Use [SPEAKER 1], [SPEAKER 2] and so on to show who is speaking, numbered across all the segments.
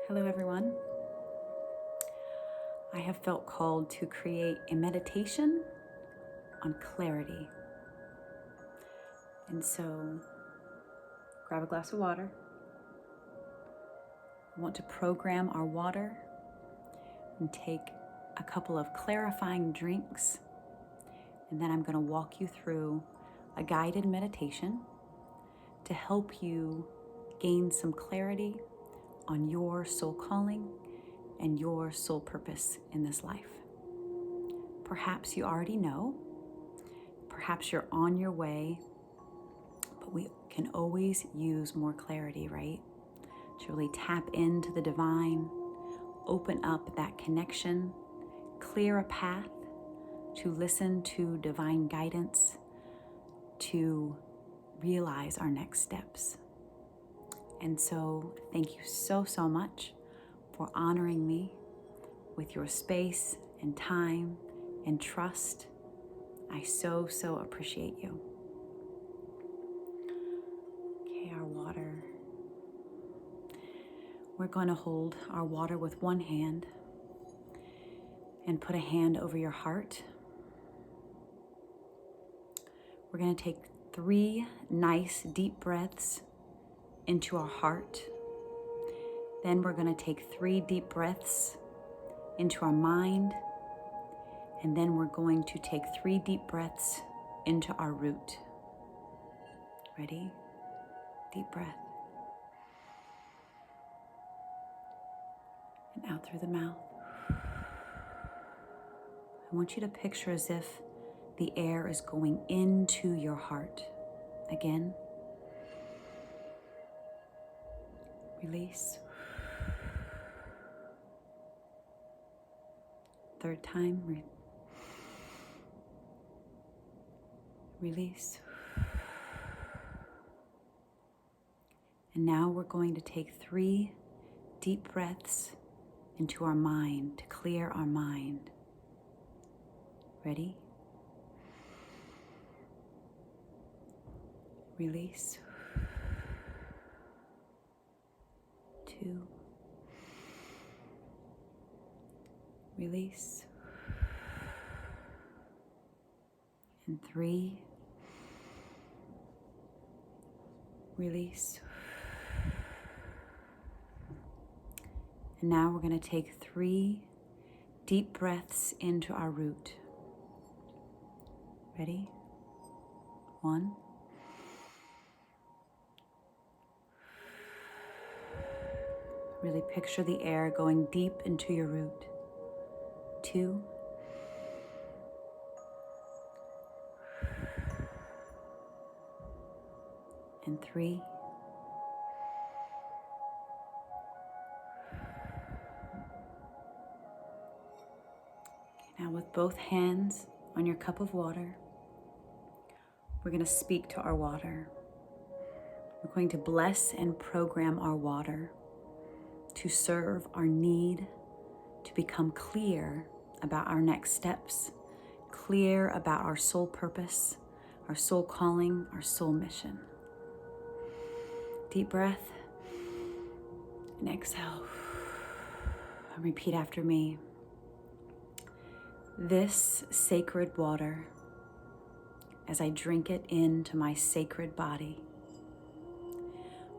[SPEAKER 1] Hello, everyone. I have felt called to create a meditation on clarity. And so, grab a glass of water. I want to program our water and take a couple of clarifying drinks. And then I'm going to walk you through a guided meditation to help you gain some clarity on your soul calling and your soul purpose in this life. Perhaps you already know, perhaps you're on your way, but we can always use more clarity, right? To really tap into the divine, open up that connection, clear a path to listen to divine guidance, to realize our next steps. And so thank you so much for honoring me with your space and time and trust. I so appreciate you. Okay, our water. We're going to hold our water with one hand and put a hand over your heart. We're going to take 3 nice deep breaths into our heart. Then we're going to take 3 deep breaths into our mind. And then we're going to take 3 deep breaths into our root. Ready? Deep breath. And out through the mouth. I want you to picture as if the air is going into your heart. Again. Release. 3rd time. Release. And now we're going to take 3 deep breaths into our mind to clear our mind. Ready? Release. 2. Release. And 3. Release. And now we're going to take 3 deep breaths into our root. Ready? 1. Really picture the air going deep into your root. 2. And 3. Now with both hands on your cup of water, we're going to speak to our water. We're going to bless and program our water to serve our need to become clear about our next steps, clear about our soul purpose, our soul calling, our soul mission. Deep breath and exhale. And repeat after me. This sacred water, as I drink it into my sacred body,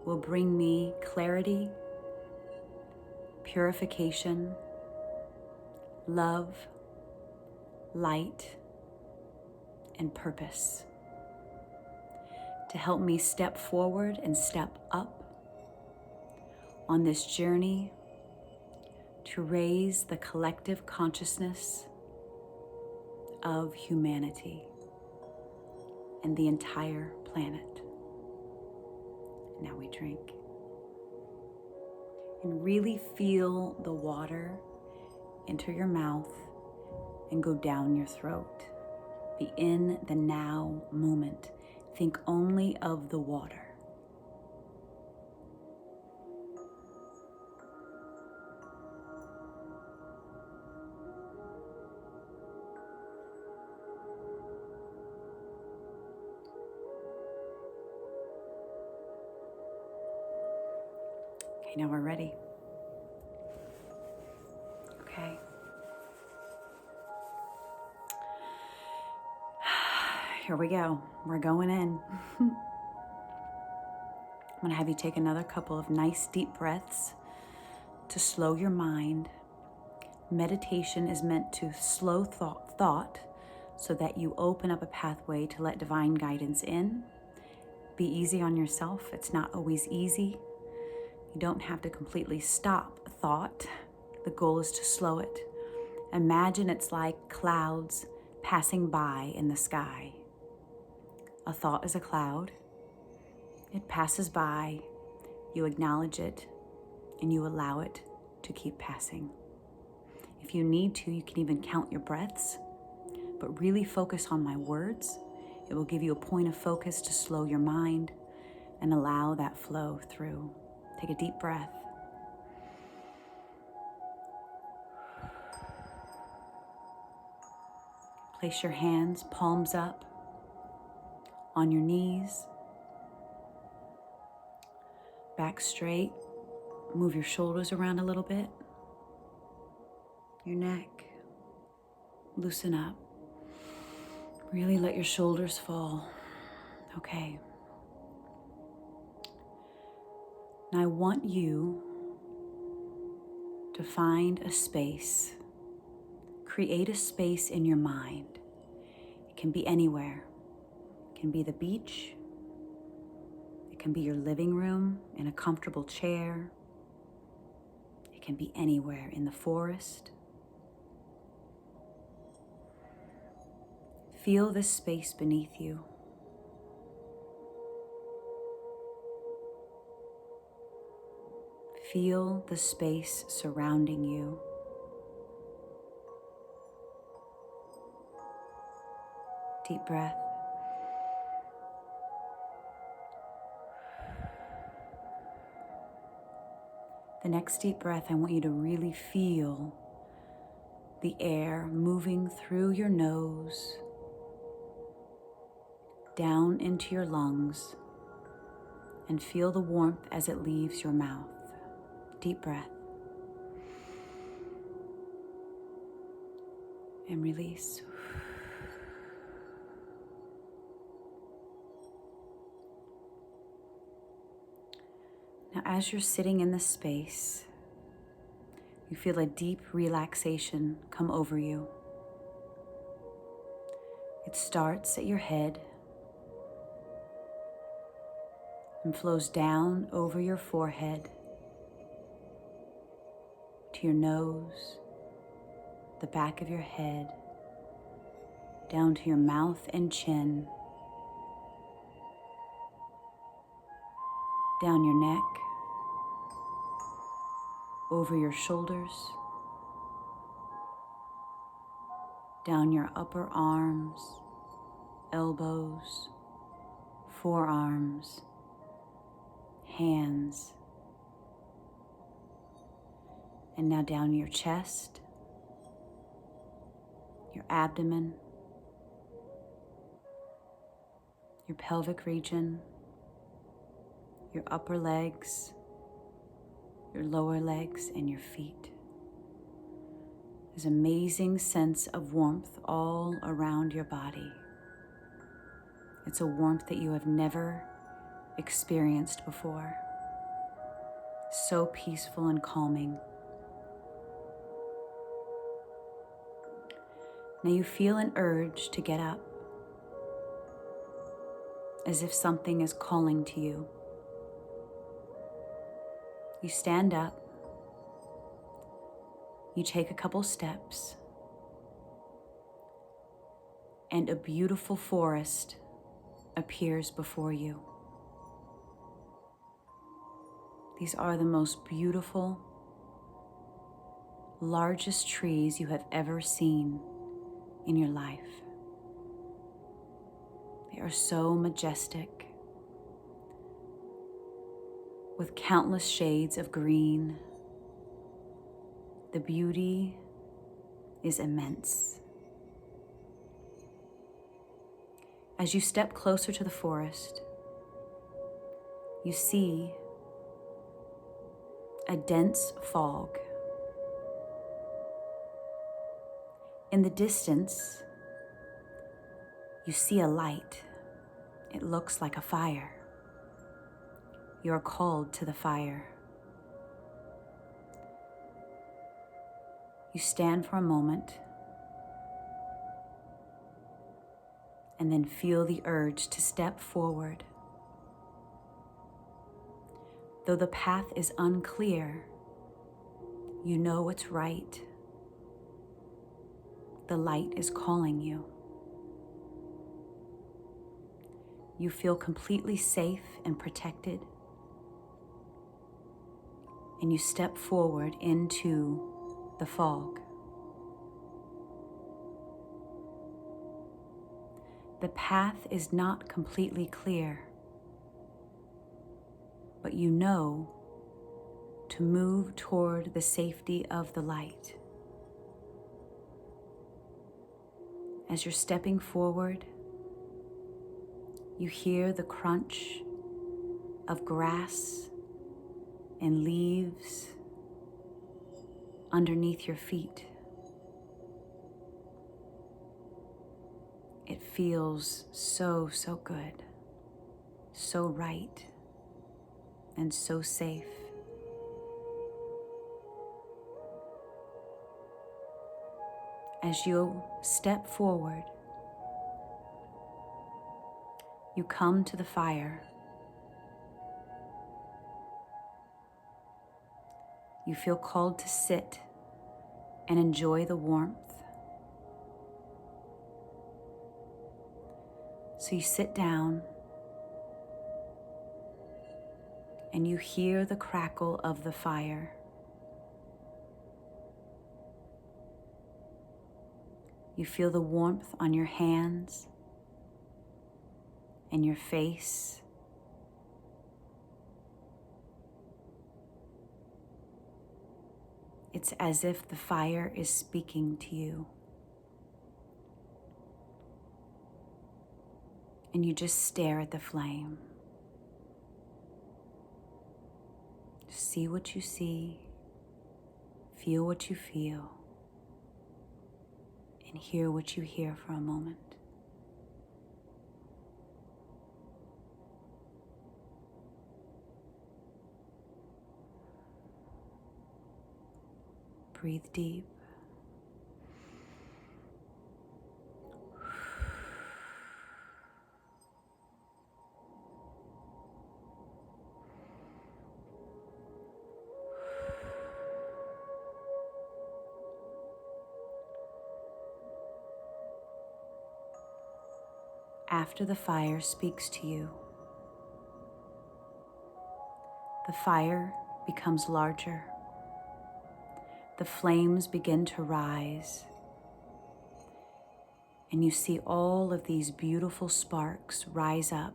[SPEAKER 1] will bring me clarity, purification, love, light, and purpose to help me step forward and step up on this journey to raise the collective consciousness of humanity and the entire planet. Now we drink. And really feel the water enter your mouth and go down your throat. Be in the now moment. Think only of the water. Okay, now we're ready. Okay. Here we go. We're going in. I'm going to have you take another couple of nice deep breaths to slow your mind. Meditation is meant to slow thought so that you open up a pathway to let divine guidance in. Be easy on yourself. It's not always easy. You don't have to completely stop thought. The goal is to slow it. Imagine it's like clouds passing by in the sky. A thought is a cloud. It passes by, you acknowledge it, and you allow it to keep passing. If you need to, you can even count your breaths, but really focus on my words. It will give you a point of focus to slow your mind and allow that flow through. Take a deep breath. Place your hands, palms up, on your knees. Back straight. Move your shoulders around a little bit. Your neck. Loosen up. Really let your shoulders fall. Okay. Now I want you to find a space. Create a space in your mind. It can be anywhere. It can be the beach. It can be your living room in a comfortable chair. It can be anywhere in the forest. Feel this space beneath you. Feel the space surrounding you. Deep breath. The next deep breath, I want you to really feel the air moving through your nose, down into your lungs, and feel the warmth as it leaves your mouth. Deep breath. And release. Now, as you're sitting in this space, you feel a deep relaxation come over you. It starts at your head and flows down over your forehead to your nose, the back of your head, down to your mouth and chin, down your neck, over your shoulders, down your upper arms, elbows, forearms, hands, and now down your chest, your abdomen, your pelvic region, your upper legs, your lower legs, and your feet. There's an amazing sense of warmth all around your body. It's a warmth that you have never experienced before. So peaceful and calming. Now you feel an urge to get up, as if something is calling to you. You stand up, you take a couple steps, and a beautiful forest appears before you. These are the most beautiful, largest trees you have ever seen in your life. They are so majestic, with countless shades of green. The beauty is immense. As you step closer to the forest, you see a dense fog. In the distance, you see a light. It looks like a fire. You are called to the fire. You stand for a moment and then feel the urge to step forward. Though the path is unclear, you know what's right. The light is calling you. You feel completely safe and protected, and you step forward into the fog. The path is not completely clear, but you know to move toward the safety of the light. As you're stepping forward, you hear the crunch of grass and leaves underneath your feet. It feels so, so good, so right, and so safe. As you step forward, you come to the fire. You feel called to sit and enjoy the warmth. So you sit down and you hear the crackle of the fire. You feel the warmth on your hands and your face. It's as if the fire is speaking to you. And you just stare at the flame. See what you see, feel what you feel, and hear what you hear for a moment. Breathe deep. After the fire speaks to you, the fire becomes larger. The flames begin to rise, and you see all of these beautiful sparks rise up,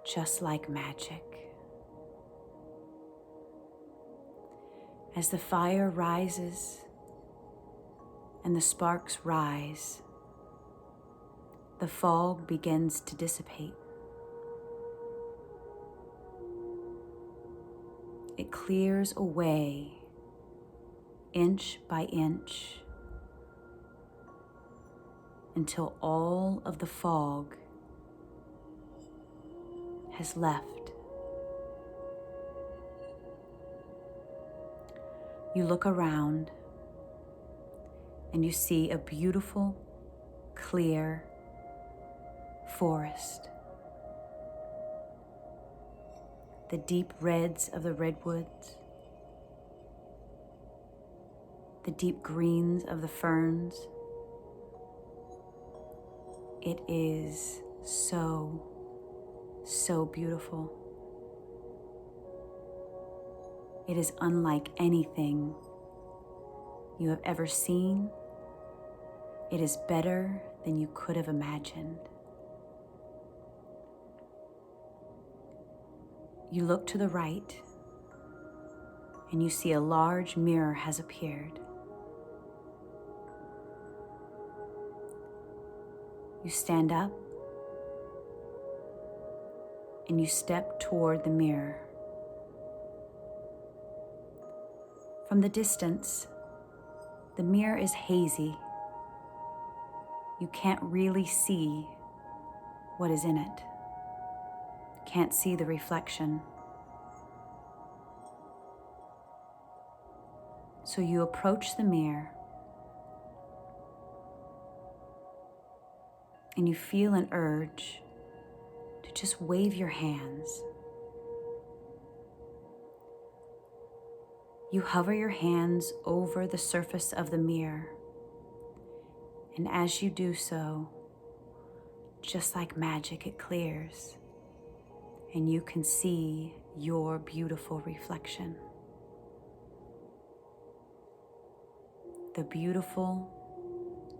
[SPEAKER 1] just like magic. As the fire rises and the sparks rise, the fog begins to dissipate. It clears away inch by inch until all of the fog has left. You look around and you see a beautiful, clear forest. The deep reds of the redwoods, the deep greens of the ferns. It is so, so beautiful. It is unlike anything you have ever seen. It is better than you could have imagined. You look to the right and you see a large mirror has appeared. You stand up and you step toward the mirror. From the distance, The mirror is hazy. You can't really see what is in it. Can't see the reflection. So you approach the mirror and you feel an urge to just wave your hands. You hover your hands over the surface of the mirror, and as you do so, just like magic, it clears, and you can see your beautiful reflection. The beautiful,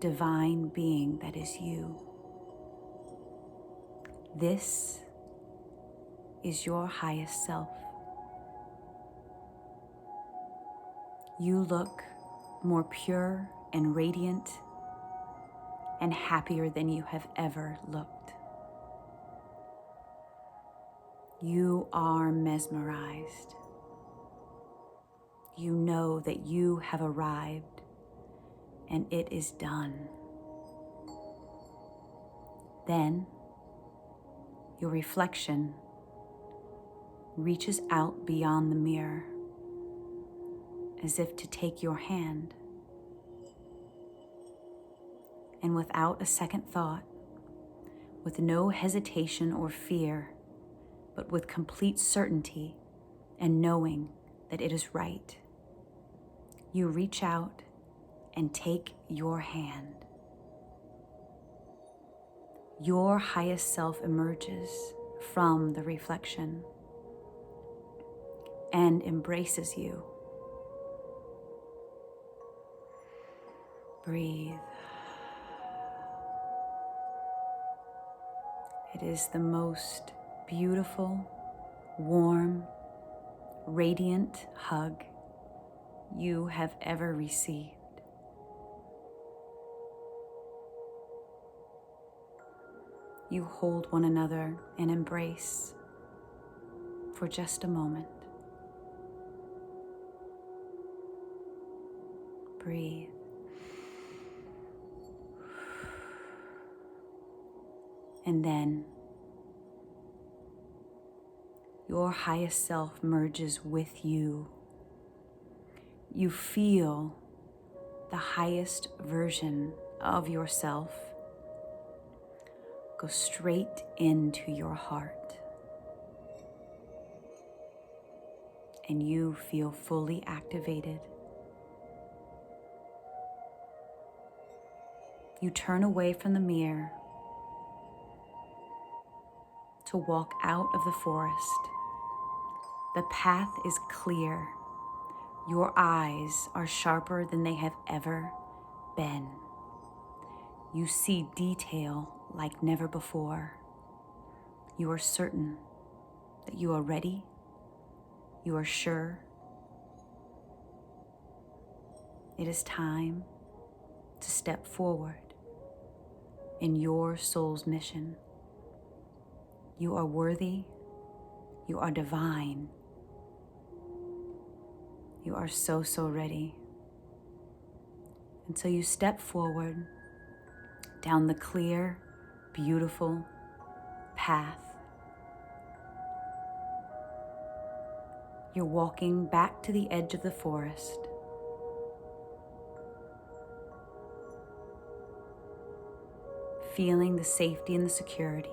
[SPEAKER 1] divine being that is you. This is your highest self. You look more pure and radiant and happier than you have ever looked. You are mesmerized. You know that you have arrived and it is done. Then your reflection reaches out beyond the mirror as if to take your hand. And without a second thought, with no hesitation or fear, but with complete certainty and knowing that it is right, you reach out and take your hand. Your highest self emerges from the reflection and embraces you. Breathe. It is the most beautiful, warm, radiant hug you have ever received. You hold one another in embrace for just a moment. Breathe. And then your highest self merges with you. You feel the highest version of yourself go straight into your heart. And you feel fully activated. You turn away from the mirror to walk out of the forest. The path is clear. Your eyes are sharper than they have ever been. You see detail like never before. You are certain that you are ready. You are sure. It is time to step forward in your soul's mission. You are worthy. You are divine. You are so, so ready. And so you step forward down the clear, beautiful path. You're walking back to the edge of the forest. Feeling the safety and the security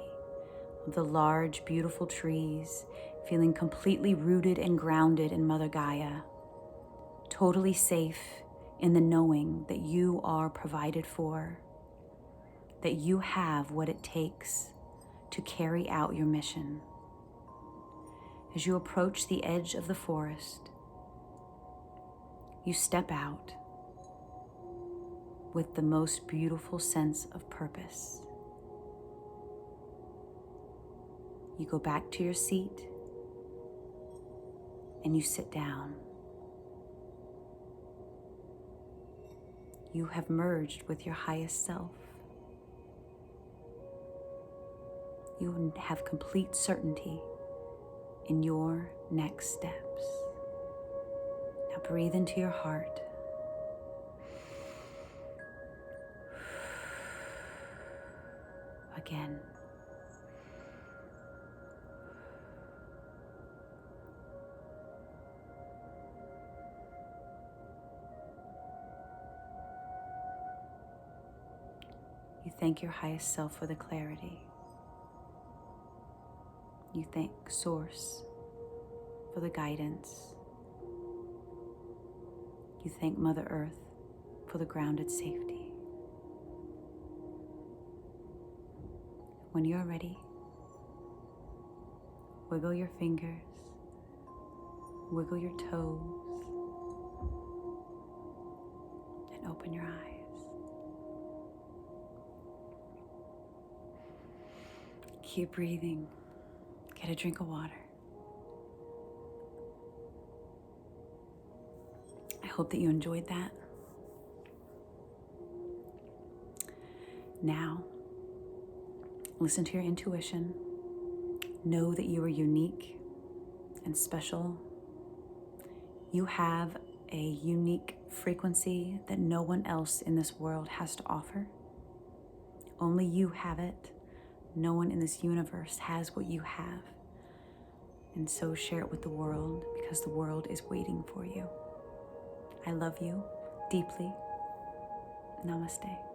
[SPEAKER 1] of the large, beautiful trees, feeling completely rooted and grounded in Mother Gaia, totally safe in the knowing that you are provided for, that you have what it takes to carry out your mission. As you approach the edge of the forest, you step out with the most beautiful sense of purpose. You go back to your seat and you sit down. You have merged with your highest self. You have complete certainty in your next steps. Now breathe into your heart. again. You thank your highest self for the clarity. You thank Source for the guidance. You thank Mother Earth for the grounded safety. When you're ready, wiggle your fingers, wiggle your toes, and open your eyes. Keep breathing. Get a drink of water. I hope that you enjoyed that. Now, listen to your intuition. Know that you are unique and special. You have a unique frequency that no one else in this world has to offer. Only you have it. No one in this universe has what you have. And so share it with the world, because the world is waiting for you. I love you deeply. Namaste.